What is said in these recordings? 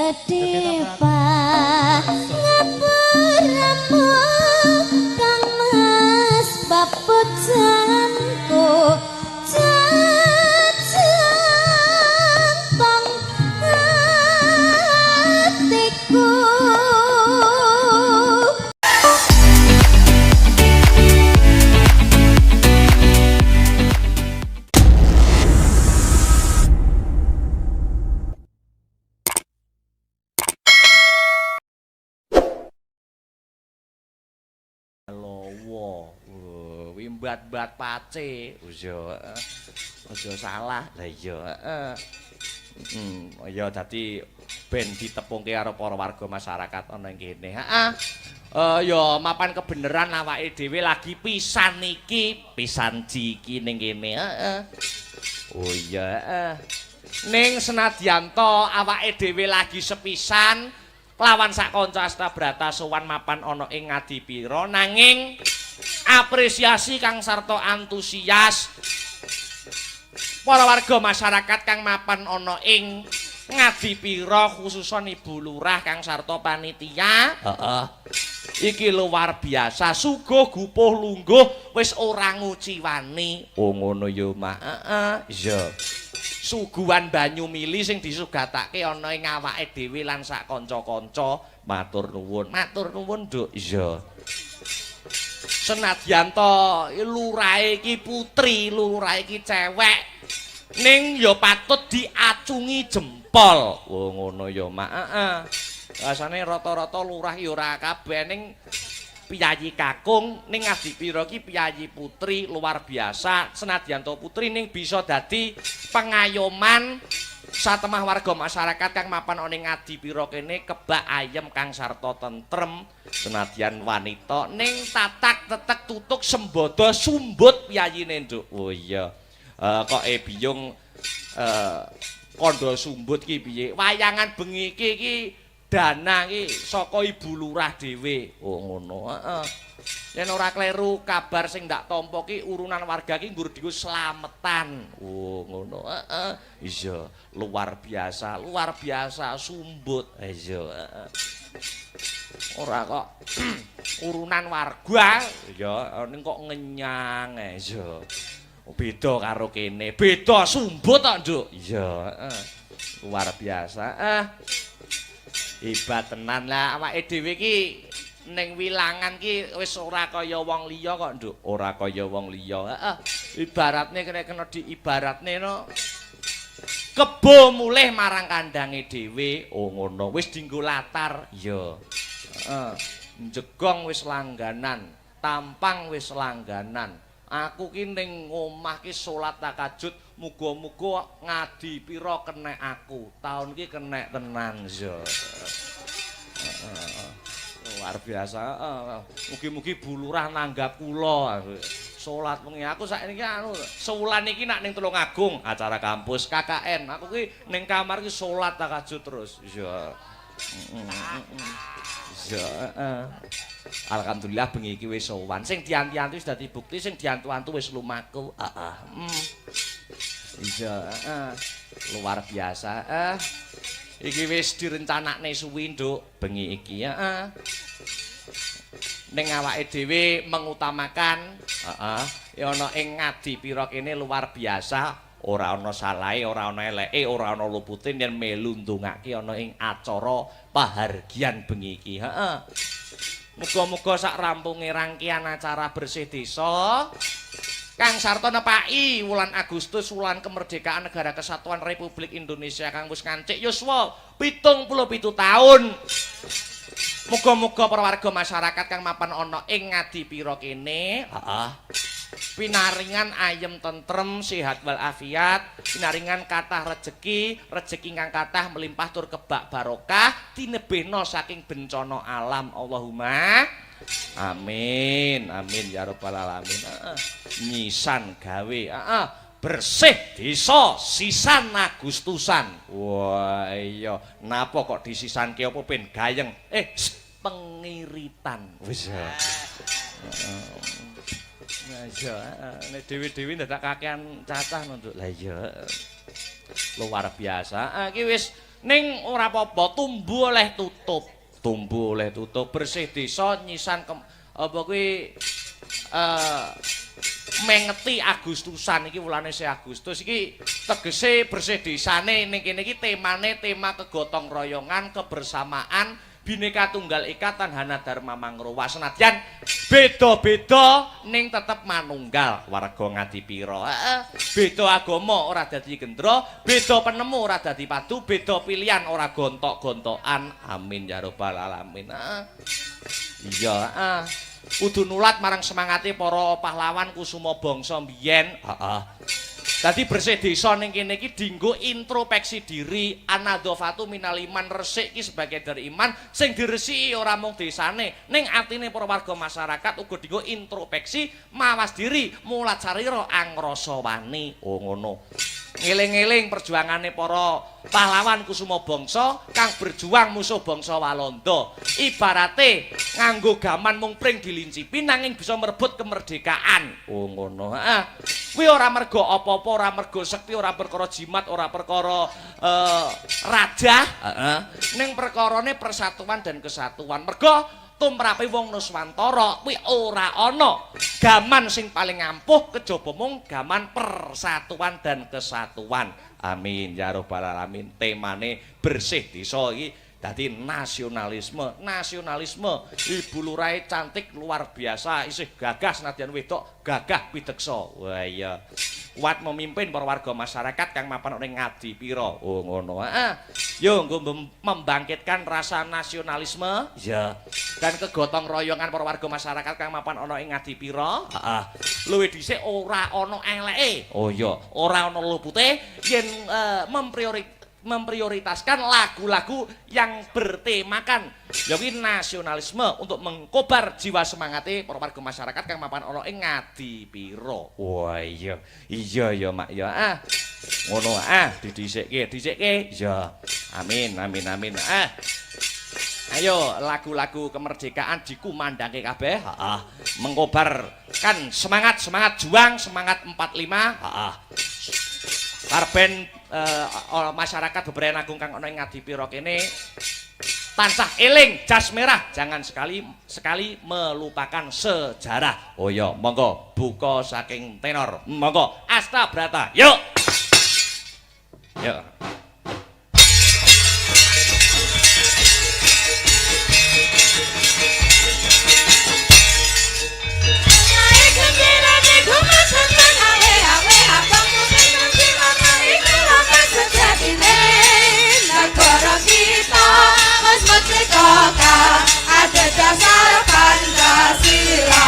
kedepa ngapuramu kang mas babut jamku jajang hatiku. Wimbat-bat pace, aja salah. Lah iya, ya dadi ben ditepungke karo para warga masyarakat ana ing kene. Heeh. Ya mapan kebeneran awake dhewe lagi pisan iki, pisan jiki ning kene. Heeh. Oh iya, ning senadyan to awake dhewe lagi sepisan lawan sak kanca Astabrata sowan mapan ana ing Ngadipira nanging apresiasi kang sarta antusias para warga masyarakat kang mapan ana ing Ngadipira khususon Ibu Lurah kang sarta panitia. Iki luar biasa, suguh gupuh lungguh wis ora nguciwani. Oh ngono ya, Mak. Iya. Suguhan banyu mili sing disugatake ana ing awake dhewe lan sak kanca-kanca. Matur nuwun. Matur nuwun, Nduk. Iya. Senadyan to lurahe iki putri, lurahe iki cewek, ning ya patut diacungi jempol. Oh ngono ya, Mak. Rasane rata-rata lurah ya ora kabeh ning piyayi kakung ning Ngadipira iki piyayi putri luar biasa. Senadyan to putri ning bisa dadi pengayoman satemah warga masyarakat kang mapan ana ing Ngadipira kene kebak ayem kang sarta tentrem. Senadyan wanita ning tatak tetek tutuk sembodo sumbut piyayine, Nduk. Oh iya. Kok biyung kondo sumbut ki piye? Wayangan bengi iki dana iki saka Ibu Lurah dhewe. Oh ngono, Yen ora kleru kabar sing ndak tampa ki urunan warga ki nggur diku slametan. Oh ngono, Iya, luar biasa sumbut. Iya, Ora kok urunan warga, ya ning kok ngenyang. Iya. Beda karo kene, beda sumbut kok, Nduk. Iya, luar biasa. Hebat tenan lah awake dhewe iki ning wilangan ki wis ora kaya wong liya kok, Nduk. Ora kaya wong liya. Ibaratne kena diibaratne no kebo mulih marang kandange dhewe. Oh ngono, wis dienggo latar. Iya. Njegong wis langganan, tampang wis langganan. Aku ki ning omah ki salat tahajud, muga-muga Ngadipira kenek aku. Taun ki kenek tenan, ya. Luar biasa. Mugi-mugi Bu Lurah nanggap kula. Salat wengi aku saiki sewulan iki nak ning Tulungagung acara kampus KKN. Aku ki ning kamar ki salat tahajud terus. Ya. Ya, alhamdulillah bengi iki wis sowan. Sing dianti-anti wis dadi bukti, sing diantu-antu wis lumaku. Iya, luar biasa. Iki wis direncanakne suwi, Nduk, bengi iki. Ning awake dhewe mengutamakan, ya ana ing Ngadipira kene luar biasa. Ora ana salahe, ora ana eleke, ora ana lupute yen melu ndongake ana ing acara pahargyan bengi iki. Muga-muga sak rampunge rangkaian acara bersih desa kang sarta nepaki wulan Agustus wulan kemerdekaan Negara Kesatuan Republik Indonesia kang wis ngancik yuswa 77 taun. Muga-muga para warga masyarakat kang mapan ana ing Ngadipira kene, pinaringan ayem tentrem sehat walafiat, pinaringan kathah rejeki kang kathah melimpah tur kebak barokah tinebehna saking bencana alam. Allahumma amin amin ya rabbal alamin. Nyisan gawe bersih desa sisan Agustusan. Wah iya, napa kok disisanke apa ben gayeng? Pengiritan. Wis ya. Nah iya, nek dewi-dewi ndadak kakean cacah Nduk. Lah iya. Luar biasa. Iki wis ning ora apa-apa tumbuh oleh tutup. Tumbuh oleh tutup bersih desa nyisan apa kuwi mengeti Agustusan iki wulane Agustus iki tegese bersih desane ning kene iki temane tema kegotong royongan kebersamaan Bhinneka Tunggal Ika Tanhana Dharma Mangruwa senadyan beda-beda ning tetep manunggal warga Ngadipira. Beda agama ora dadi gendra, beda penemu ora dadi padu, beda pilihan ora gontok-gontokan. Amin ya rabbal alamin. Iya, kudu nulat marang semangate para pahlawan kusuma bangsa mbiyen. Heeh. Dadi bersih desa ning kene iki dienggo introspeksi diri, anadzafatu minal iman, resik iki sebagai dari iman sing diresiki ora mung desane, ning atine para warga masyarakat uga dienggo introspeksi mawas diri, mulat sarira angrasa wani. Oh ngono. Ngeling-eling perjuangane para pahlawan kusuma bangsa kang berjuang musuh bangsa Walanda. Ibarate nganggo gaman mung pring dilincipi nanging bisa merebut kemerdekaan. Oh ngono. Heeh. Kuwi ora mergo apa-apa, ora mergo sekti, ora perkara jimat, ora perkara raja, heeh. Ning perkarane persatuan dan kesatuan. Mergo tumrape wong Nuswantara kuwi ora ana gaman sing paling ampuh kejaba mung gaman persatuan dan kesatuan. Amin ya rabbal alamin. Temane bersih desa iki dadi nasionalisme. Nasionalisme Ibu Lurahe cantik luar biasa, isih gagah senadyan wedok, gagah pideksa. Wah iya. Kuat memimpin para warga masyarakat kang mapan ning Ngadipira. Oh ngono. Heeh. Yo nggo membangkitkan rasa nasionalisme. Ya. Dan kegotong royongan para warga masyarakat kang mapan ana ing Ngadipira. Heeh. Luwih dhisik ora ana eleke. Oh iya, ora ana lupute yen memprioritaskan lagu-lagu yang bertemakan yawi nasionalisme untuk mengkobar jiwa semangate para warga masyarakat kang mapan ana ing Ngadipira. Wah iya. Iya ya Mak ya. Ngono didhisike. Ya. Amin. Ayo lagu-lagu kemerdekaan dikumandangke kabeh. Heeh. Mengkobarkan semangat juang, semangat 45. Heeh. Karben masyarakat Bebrayan Agung kang ana ing Ngadipira kene tansah eling jas merah, jangan sekali melupakan sejarah. Oh ya, monggo buka saking tenor. Monggo Asta Brata. Yuk. Yuk. Ada dasar Pancasila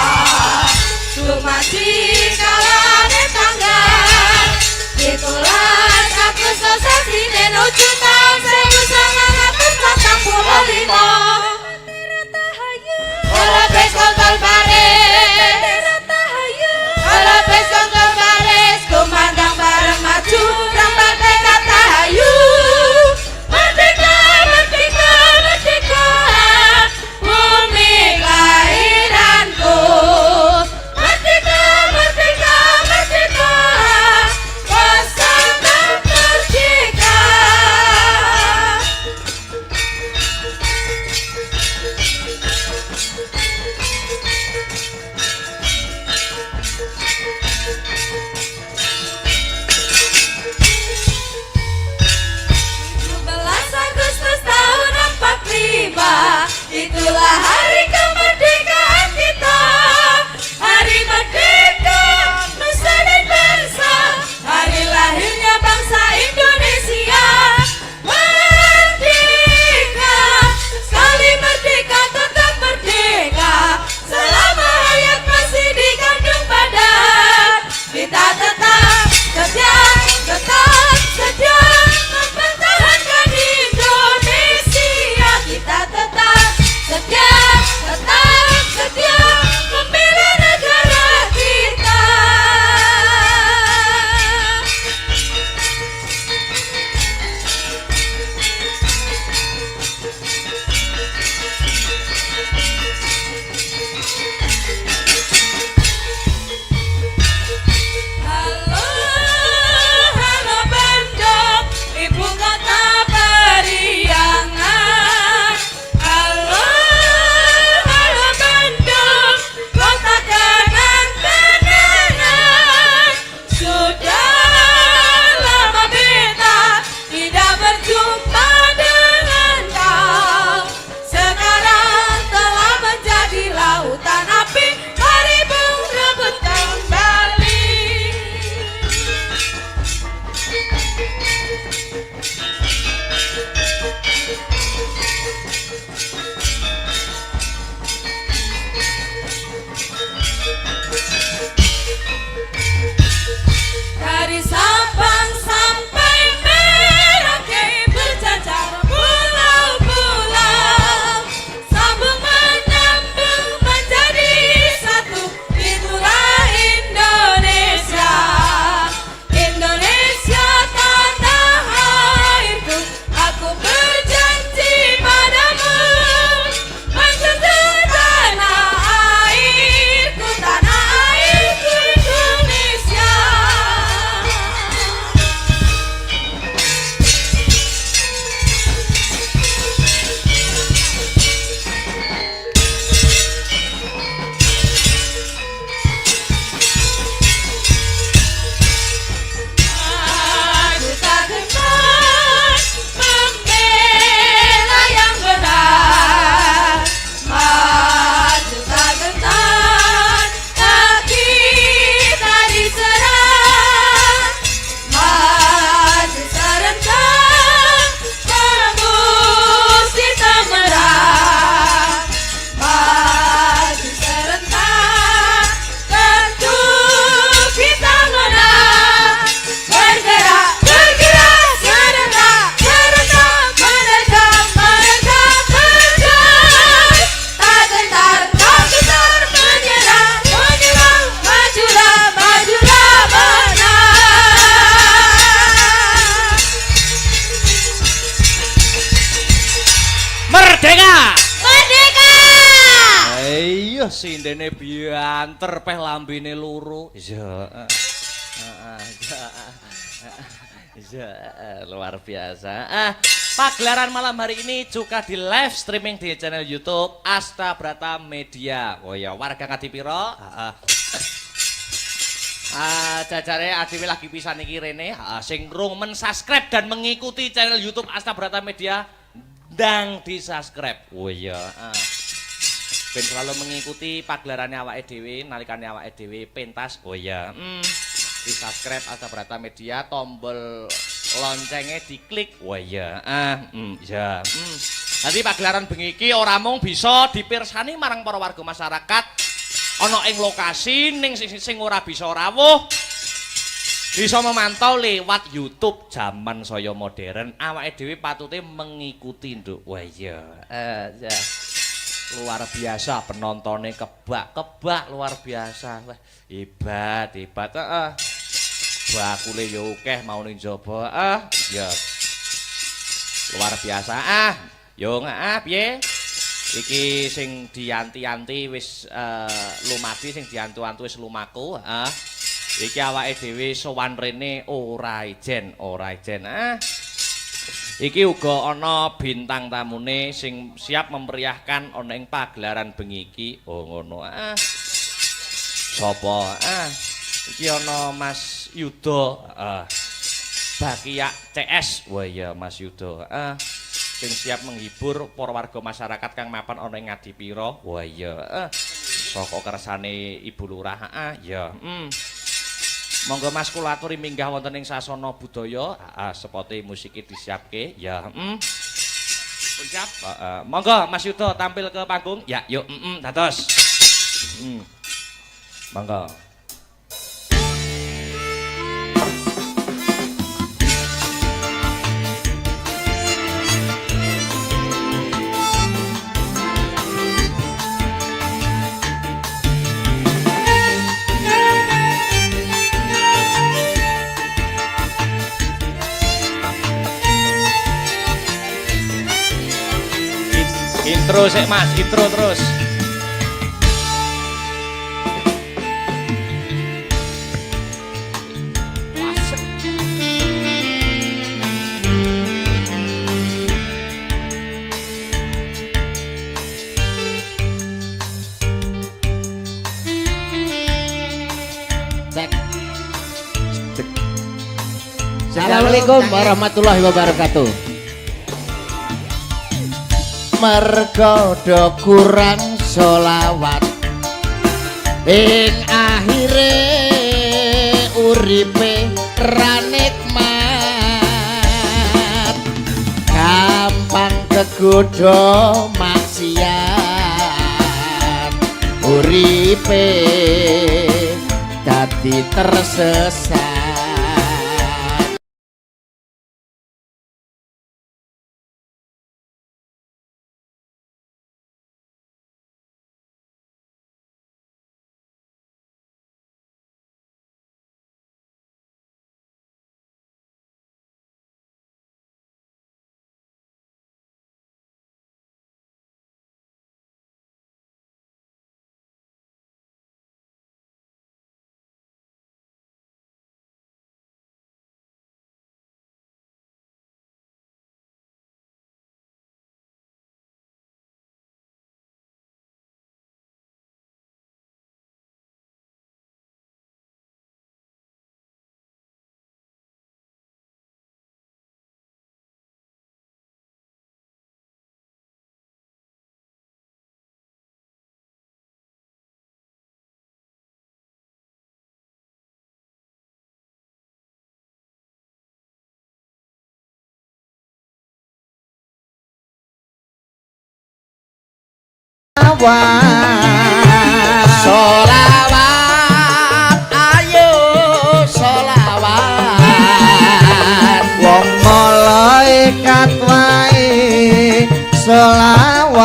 Dumadi kalane tanggal Itulah aku sesat Merdeka! Merdeka! Iya sindene bianter peh lambene loro. Iya. Iya, luar biasa. Pagelaran malam hari ini juga di live streaming di channel YouTube Astabrata Media. Oh ya, warga Ngadipiro. Jajare Adiwi lagi pisan iki rene, sing rung men-subscribe dan mengikuti channel YouTube Astabrata Media ndang di-subscribe. Oh iya, ben selalu mengikuti pagelarannya awake dhewe, nalikane awake dhewe pentas. Oh iya, di-subscribe Astabrata Media, tombol loncengnya diklik. Wah iya, ya. Nanti pagelaran bengi iki ora mung bisa dipirsani marang para warga masyarakat ana ing lokasi ning sing ora bisa rawuh. Bisa memantau lewat YouTube zaman saya modern. Awake dhewe patute mengikuti, Nduk. Wah iya, ya. Luar biasa penontonnya kebak luar biasa. Wah, hebat. Bakule yo akeh mau ning jaba. Ya. Luar biasa. Yo piye? Iki sing dianti-anti wis lumadi, sing diantu-antu wis lumaku. Iki awake dhewe sowan rene ora ijen. Iki uga ana bintang tamune sing siap memeriahkan ana ing pagelaran bengi iki. Oh ngono. Sapa? Iki ana Mas Yudo, Bakia CS. Wah iya Mas Yudo, sing siap menghibur para warga masyarakat kang mapan ana ing Ngadipiro. Wah iya, saka kersane Ibu Lurah. Ya. Monggo Mas kula aturi minggah wonten ing sasana budaya. Sepote musike disiapke. Ya. Siap. Monggo Mas Yudo tampil ke panggung. Ya, yuk. Dados. Monggo. Intro sik Mas, intro terus. Cek. Assalamualaikum warahmatullahi wabarakatuh. Mergo do kurang solawat ing akhire uripe ra nikmat, gampang kegodha maksiat, uripe dadi tersesat. Solawat, ayo solawat, wong malaikat wae solawat,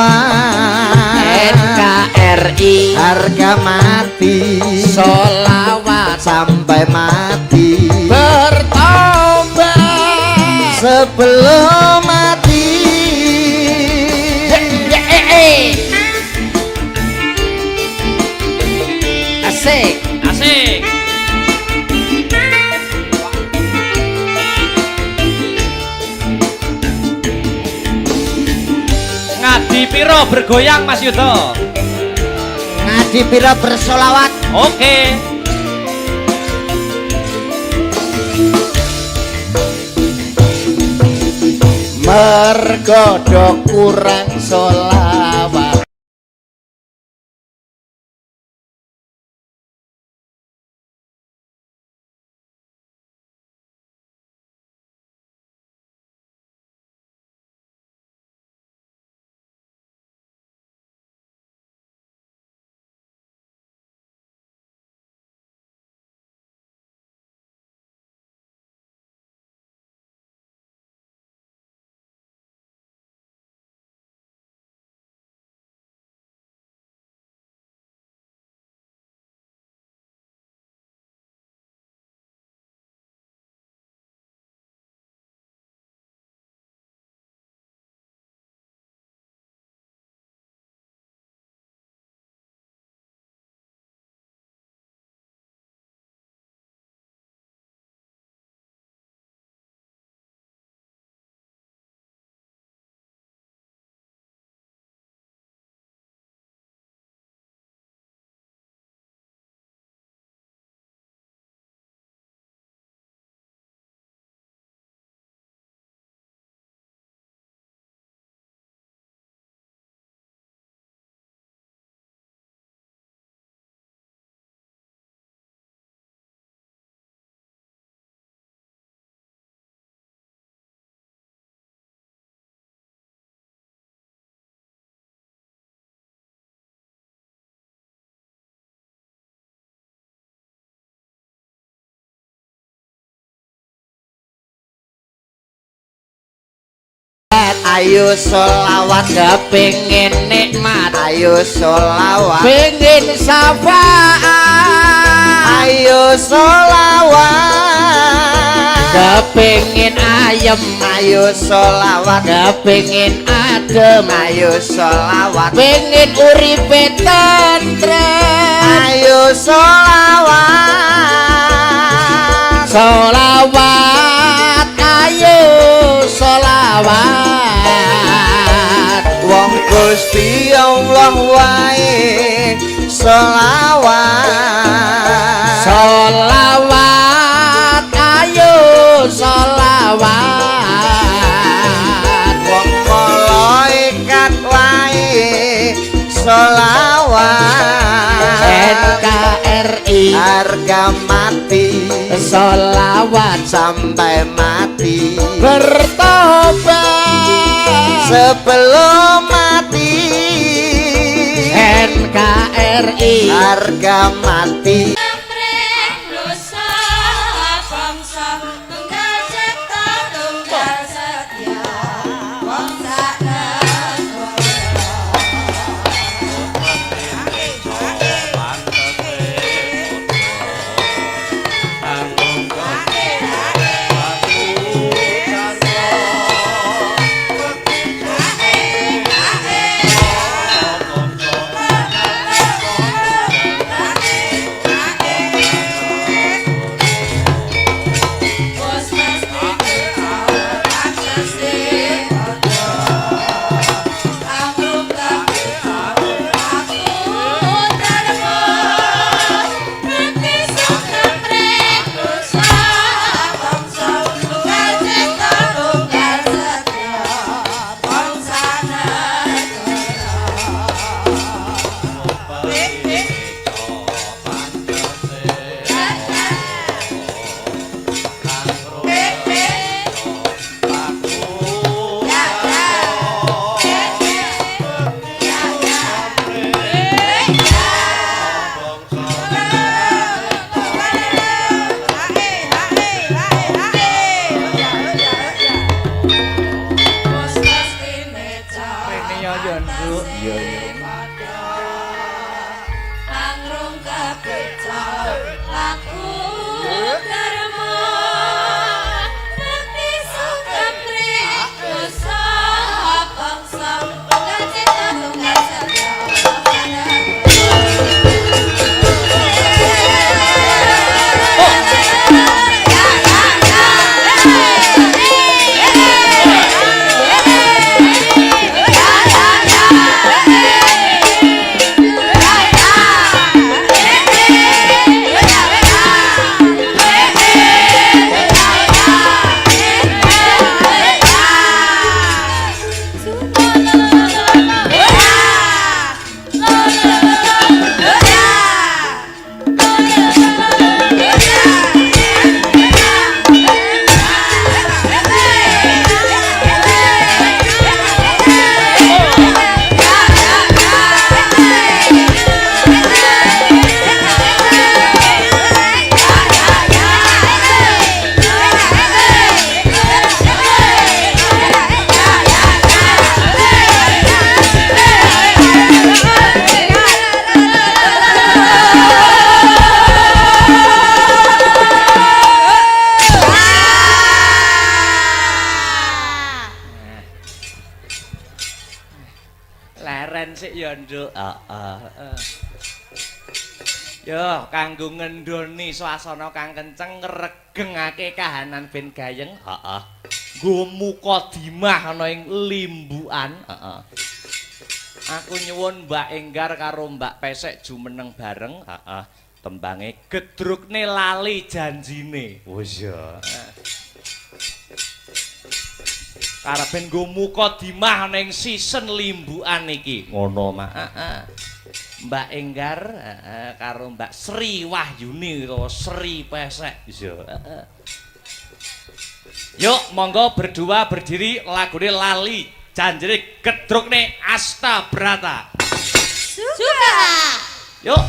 NKRI harga mati solawat sampai mati, bertobat sebelum mati. Ngadi piro bergoyang Mas Yudo? Ngadi piro bersolawat. Oke. Mergo do kurang solawat. Ayo solawat kepingin nikmat. Ayo solawat pingin syafaat. Ayo solawat kepingin ayem. Ayo solawat kepingin adem. Ayo solawat pingin uripe tentrem. Ayo solawat. Solawat ayo solawat. Wong Gusti Allah wae solawat. Solawat ayo solawat. Wong malaikat wae solawat. NKRI harga mati solawat sampai mati. Bertobat sebelum mati. NKRI harga mati. Leren sik ya, Nduk. Heeh. Yo, kanggo ngendhoni swasana kang kenceng ngregengake kahanan ben gayeng. Heeh. Nggo mukodimah ana ing limbukan. Heeh. Aku nyuwun Mbak Enggar karo Mbak Pesek jumeneng bareng. Heeh. Tembange gedrukne lali janjine. Wis ya. Karepen nggo mukodimah ana ing season limbukan iki. Ngono, Mak. Heeh. Mbak Enggar karo Mbak Sri Wahyuni utawa Sri Pesek. Iya. Yuk, monggo berdua berdiri lagune lali janjine gedrukne Asta Brata. Suka. Yuk.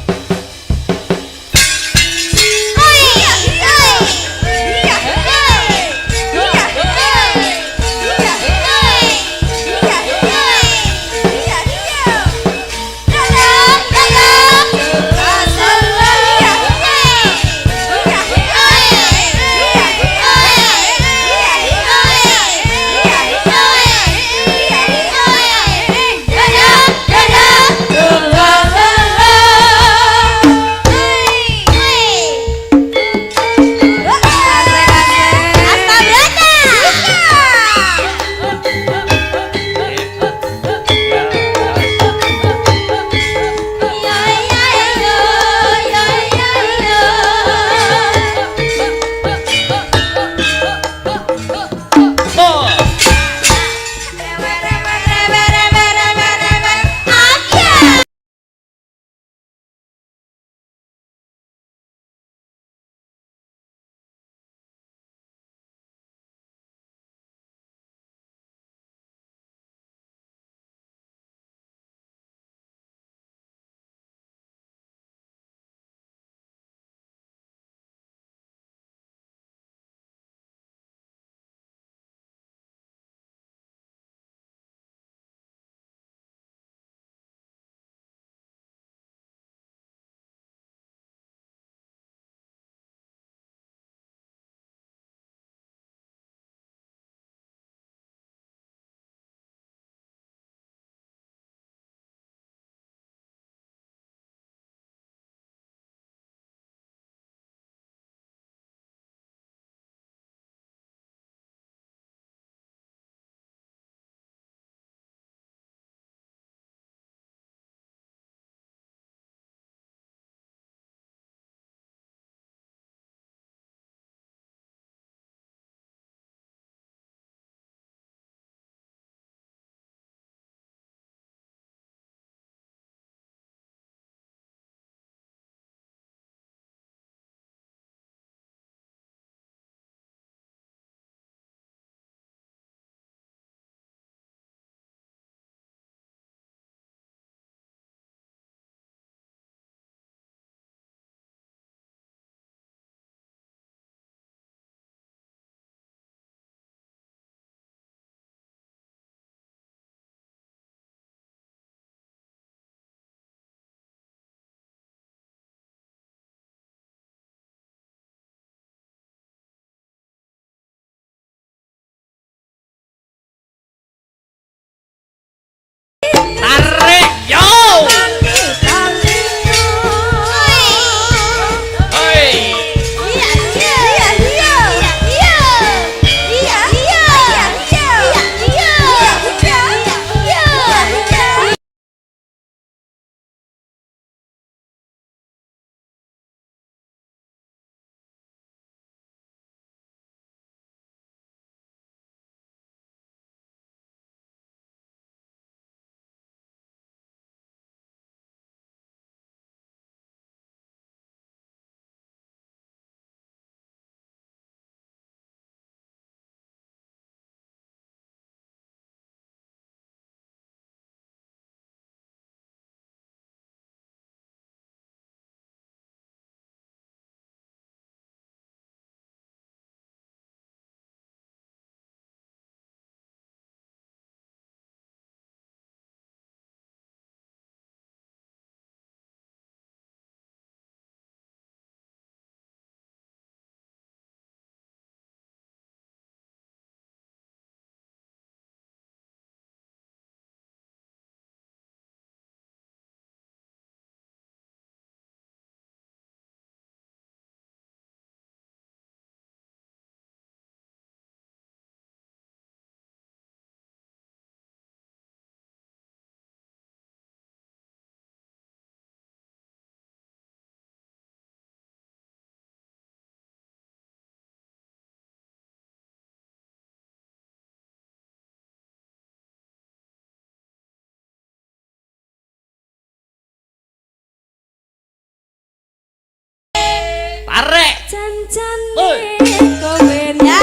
arek Jan-jane kowe ya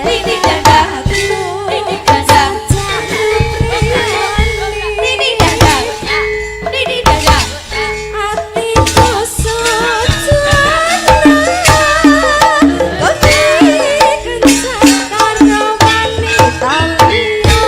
ini dadaku ini dadaku ini dadaku ini dadaku atiku sojana kowe kencan karo wanita liya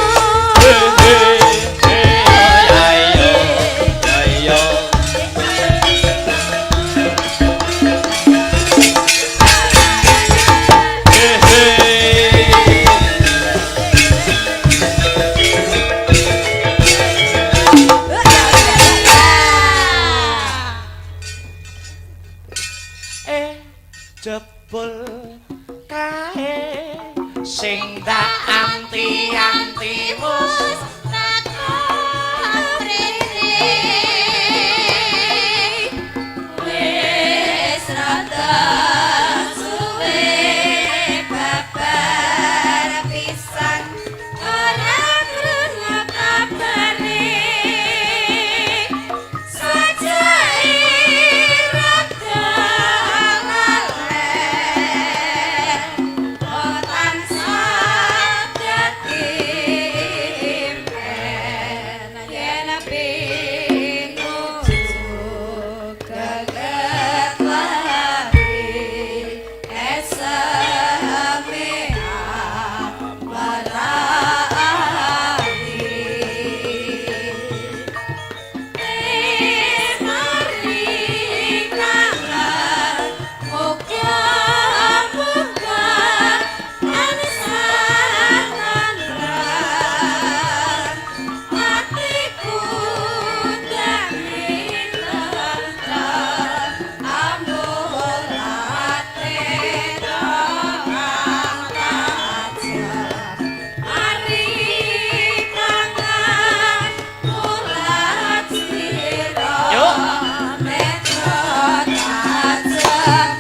jebul kae sing dak anti-anti mus wis rada suwe babar pisan ora krungu kabare sajai rada laleh tansah dadi impen yen bingung kaget lagi esamea marani mari kangen muga-muga ansanan hatiku dari lentang ambul hati doang tajam mari kangen ulat siro Yuk. metro tajam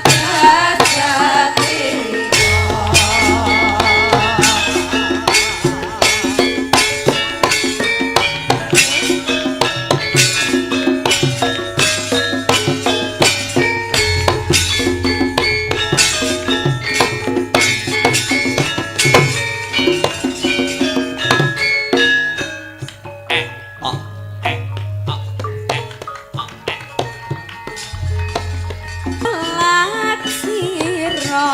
Laksiro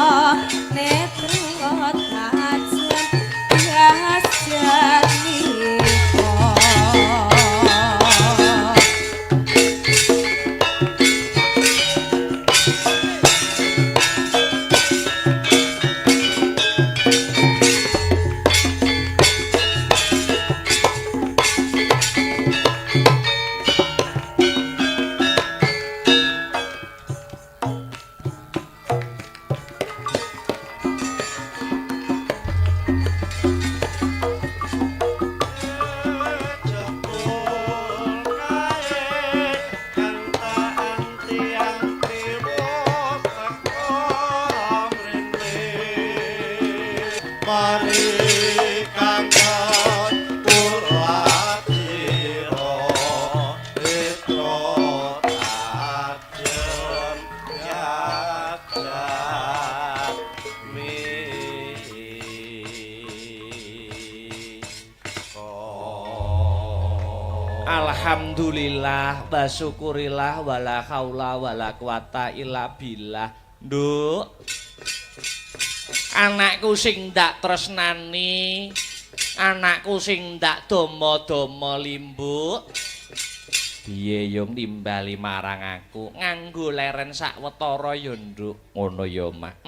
netro tajam jajaniko Mari kangen ulat siro metro tajam jajan Alhamdulillah wa syukurillah wala haula wala quwata illa billah. Nduk, anakku sing ndak tresnani, anakku sing ndak domo-domo limbuk. Piye yo nimbali marang aku nganggo leren sakwetara ya, Nduk. Ngono ya, Mak.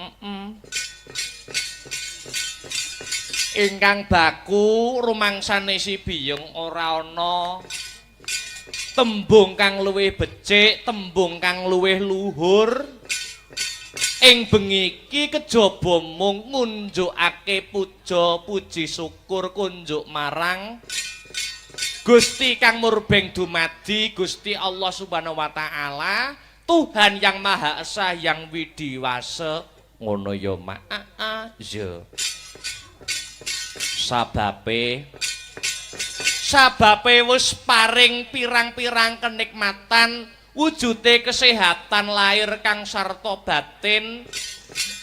Ingkang baku rumangsane si Biyung ora ana tembung kang luwih becik, tembung kang luwih luhur. Ing bengi iki kejaba mung ngunjukake puja puji syukur kunjuk marang Gusti kang murbeng dumadi Gusti Allah Subhanahu wa taala, Tuhan yang Maha Esa yang widiwasa. Ngono ya, Mak. Yo. Sababe wis paring pirang-pirang kenikmatan wujude kesehatan lahir kang sarta batin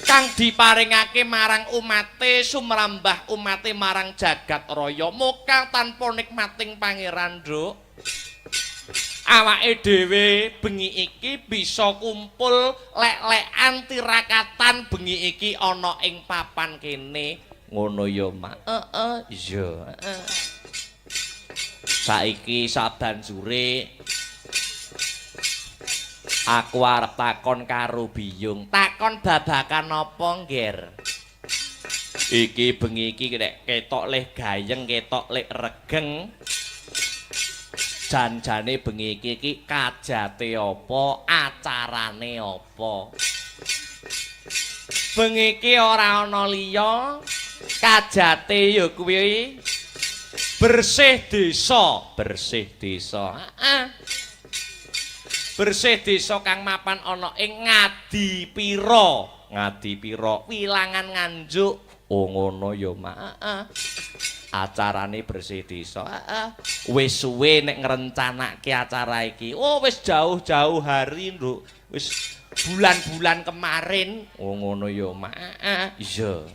kang diparingake marang umate sumrambah umate marang jagat raya muka tanpa nikmating pangeran Nduk. Awake dhewe bengi iki bisa kumpul lek-lekan tirakatan bengi iki ana ing papan kene ngono ya Mak. Iya. Saiki sabanjure aku arep takon karo Biyung. Takon babakan apa, Ngger? Iki bengi iki nek ketok leh gayeng, ketok leh regeng. Jan-jane bengi iki kajate apa, acarane apa. Bengi iki ora ana liya, kajate ya kuwi bersih desa, bersih desa. Bersih desa kang mapan ana ing Ngadipira. Ngadipira wilangan Nganjuk. Oh ngono ya, Mak. Acarane bersih desa. Wis suwe nek ngrencanake acara iki. Oh wis jauh-jauh hari, Nduk. Wis bulan-bulan kemarin. Oh ngono ya, Mak. Iya.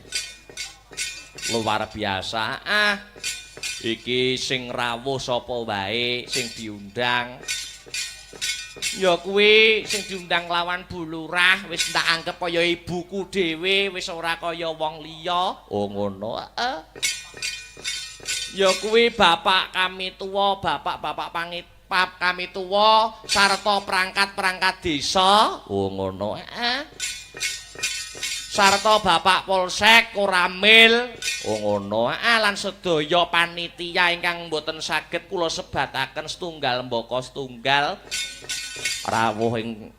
Luar biasa. Iki sing rawuh sapa wae sing diundang. Ya kuwi sing diundang lawan Bu Lurah wis tak anggap kaya ibuku dhewe, wis ora kaya wong liya. Oh ngono. Ya kuwi bapak kami tuwa, bapak-bapak pangipap kami tuwa sarta perangkat-perangkat desa. Oh ngono. Sarta bapak Polsek Koramil. Oh ngono. Lan sedaya panitia ingkang boten saged kula sebataken setunggal mbaka setunggal rawuh ing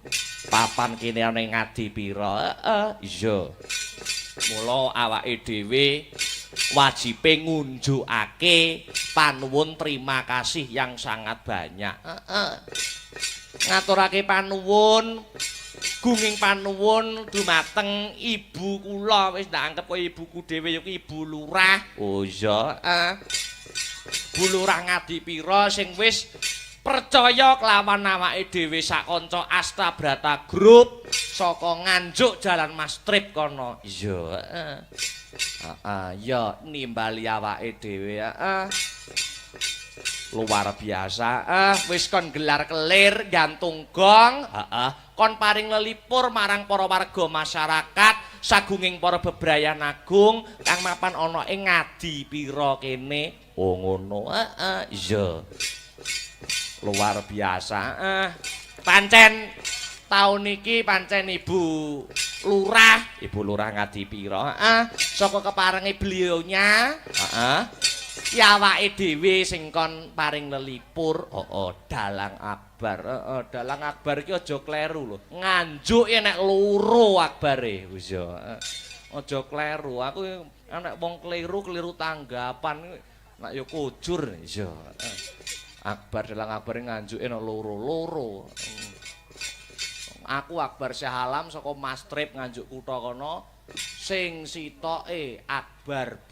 papan kene ana ing Ngadipira. Iya. Mula awake dhewe wajibe ngunjukake panuwun terima kasih yang sangat banyak. Ngaturake panuwun, gunging panuwun dumateng ibu kula wis tak anggap kaya ibuku dhewe ya Ibu Lurah. Oh iya, Bu Lurah Ngadipira sing wis percaya kelawan awake dhewe sak kanca Astabrata Group saka Nganjuk Jalan Mas Trip kono. Iya, ya nimbali awake dhewe. Luar biasa. Wis kon gelar kelir gantung gong. Kon paring lelipur marang para warga masyarakat sagunging para bebrayan agung kang mapan ana ing Ngadipira kene. Oh ngono. Iya. Luar biasa. Pancen taun iki pancen Ibu Lurah Ngadipira. Saka keparenge beliaunya, ya awake dhewe sing kon paring lelipur. Dalang Akbar. Dalang Akbar iki aja kleru lho. Nganjuk nek loro Akbare. Wis ya. Aja kleru. Aku nek wong kleru tanggapan nek ya kujur. Iya. Akbar Dalang Akbar Nganjuke nek loro-loro. Aku Akbar Syahalam saka Mas Trip Nganjuk kutha kono sing sitoke Akbar